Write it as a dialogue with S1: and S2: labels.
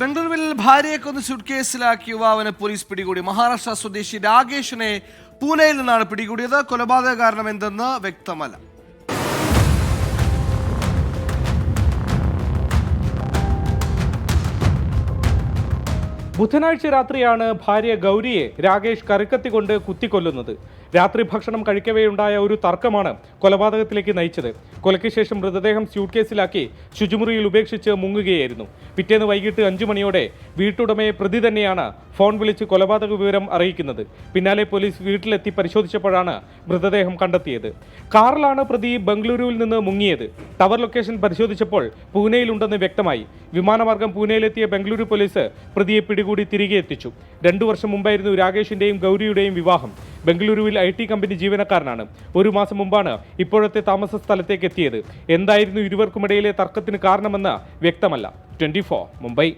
S1: ബംഗളൂരുവിൽ ഭാര്യയെ കൊന്ന് സ്യൂട്ട്കേസിലാക്കിയ യുവാവിനെ പോലീസ് പിടികൂടി. മഹാരാഷ്ട്ര സ്വദേശി രാകേഷിനെ പൂനെയിൽ നിന്നാണ് പിടികൂടിയത്. കൊലപാതക കാരണം എന്തെന്ന് വ്യക്തമല്ല.
S2: ബുധനാഴ്ച രാത്രിയാണ് ഭാര്യ ഗൗരിയെ രാകേഷ് കറിക്കത്തി കൊണ്ട് കുത്തിക്കൊല്ലുന്നത്. രാത്രി ഭക്ഷണം കഴിക്കവെയുണ്ടായ ഒരു തർക്കമാണ് കൊലപാതകത്തിലേക്ക് നയിച്ചത്. കൊലയ്ക്ക് ശേഷം മൃതദേഹം സ്യൂട്ട്കേസിലാക്കി ശുചിമുറിയിൽ ഉപേക്ഷിച്ച് മുങ്ങുകയായിരുന്നു. പിറ്റേന്ന് വൈകിട്ട് 5 മണിയോടെ വീട്ടുടമയെ പ്രതി തന്നെയാണ് ഫോൺ വിളിച്ച് കൊലപാതക വിവരം അറിയിക്കുന്നത്. പിന്നാലെ പോലീസ് വീട്ടിലെത്തി പരിശോധിച്ചപ്പോഴാണ് മൃതദേഹം കണ്ടെത്തിയത്. കാറിലാണ് പ്രതി ബംഗളൂരുവിൽ നിന്ന് മുങ്ങിയത്. ടവർ ലൊക്കേഷൻ പരിശോധിച്ചപ്പോൾ പൂനെയിലുണ്ടെന്ന് വ്യക്തമായി. വിമാനമാർഗം പൂനെയിലെത്തിയ ബംഗളൂരു പോലീസ് പ്രതിയെ പിടികൂടി തിരികെ എത്തിച്ചു. 2 വർഷം മുമ്പായിരുന്നു രാകേഷിന്റെയും ഗൗരിയുടെയും വിവാഹം. ബംഗളൂരുവിൽ IT കമ്പനി ജീവനക്കാരനാണ്. 1 മാസം മുമ്പാണ് ഇപ്പോഴത്തെ താമസ സ്ഥലത്തേക്ക് എത്തിയത്. എന്തായിരുന്നു ഇരുവർക്കുമിടയിലെ തർക്കത്തിന് കാരണമെന്ന് വ്യക്തമല്ല. 24 മുംബൈ.